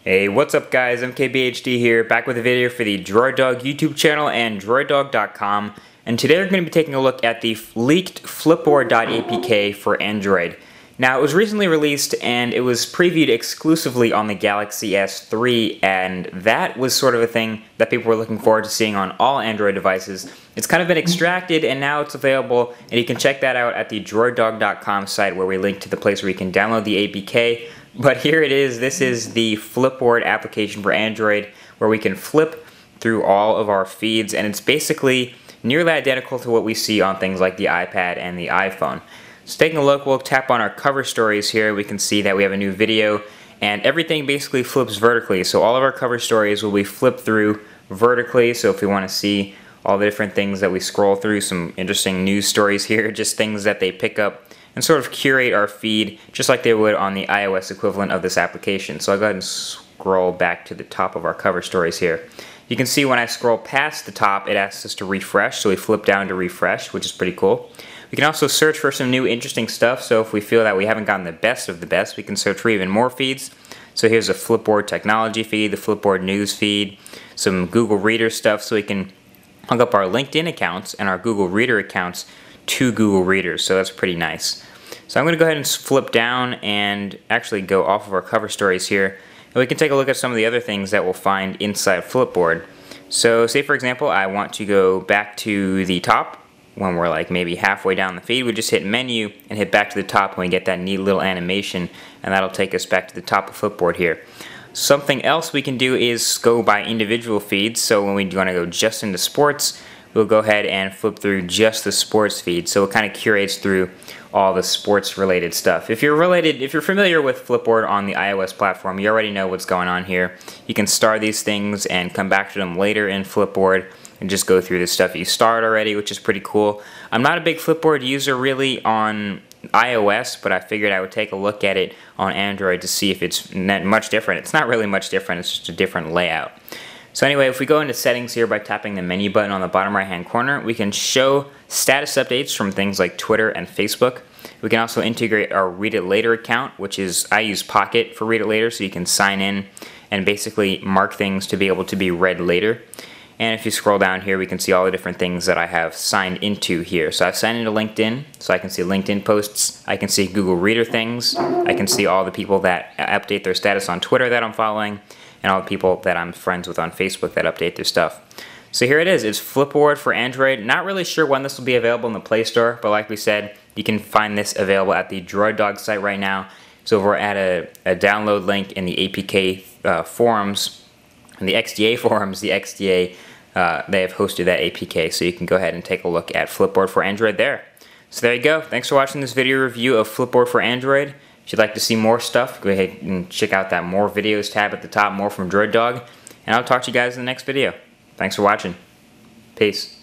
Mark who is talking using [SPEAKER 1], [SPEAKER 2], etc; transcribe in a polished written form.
[SPEAKER 1] Hey, what's up guys, MKBHD here, back with a video for the DroidDog YouTube channel and DroidDog.com, and today we're going to be taking a look at the leaked Flipboard.apk for Android. Now, it was recently released and it was previewed exclusively on the Galaxy S3, and that was sort of a thing that people were looking forward to seeing on all Android devices. It's kind of been extracted and now it's available, and you can check that out at the DroidDog.com site where we link to the place where you can download the APK. But here it is. This is the Flipboard application for Android where we can flip through all of our feeds, and it's basically nearly identical to what we see on things like the iPad and the iPhone. So taking a look, we'll tap on our cover stories here. We can see that we have a new video and everything basically flips vertically. So all of our cover stories will be flipped through vertically. So if we want to see all the different things that we scroll through, some interesting news stories here, just things that they pick up and sort of curate our feed just like they would on the iOS equivalent of this application. So I'll go ahead and scroll back to the top of our cover stories here. You can see when I scroll past the top, it asks us to refresh, so we flip down to refresh, which is pretty cool. We can also search for some new interesting stuff, so if we feel that we haven't gotten the best of the best, we can search for even more feeds. So here's a Flipboard technology feed, the Flipboard news feed, some Google Reader stuff, so we can hook up our LinkedIn accounts and our Google Reader accounts to Google Readers, so that's pretty nice. So I'm going to go ahead and flip down and actually go off of our cover stories here, and we can take a look at some of the other things that we'll find inside Flipboard. So say for example I want to go back to the top when we're like maybe halfway down the feed. We just hit menu and hit back to the top and we get that neat little animation, and that'll take us back to the top of Flipboard here. Something else we can do is go by individual feeds. So when we want to go just into sports, we'll go ahead and flip through just the sports feed. So it kind of curates through all the sports related stuff. If you're familiar with Flipboard on the iOS platform, you already know what's going on here. You can star these things and come back to them later in Flipboard and just go through the stuff you starred already, which is pretty cool. I'm not a big Flipboard user really on iOS, but I figured I would take a look at it on Android to see if it's much different. It's not really much different, it's just a different layout. So anyway, if we go into settings here by tapping the menu button on the bottom right hand corner, we can show status updates from things like Twitter and Facebook. We can also integrate our Read It Later account, which is, I use Pocket for Read It Later, so you can sign in and basically mark things to be able to be read later. And if you scroll down here, we can see all the different things that I have signed into here. So I've signed into LinkedIn, so I can see LinkedIn posts, I can see Google Reader things, I can see all the people that update their status on Twitter that I'm following, and all the people that I'm friends with on Facebook that update their stuff. So here it is. It's Flipboard for Android. Not really sure when this will be available in the Play Store, but like we said, you can find this available at the DroidDog site right now. So we're at a download link in the APK forums, in the XDA forums, the XDA, they have hosted that APK, so you can go ahead and take a look at Flipboard for Android there. So there you go. Thanks for watching this video review of Flipboard for Android. If you'd like to see more stuff, go ahead and check out that More Videos tab at the top, more from DroidDog, and I'll talk to you guys in the next video. Thanks for watching. Peace.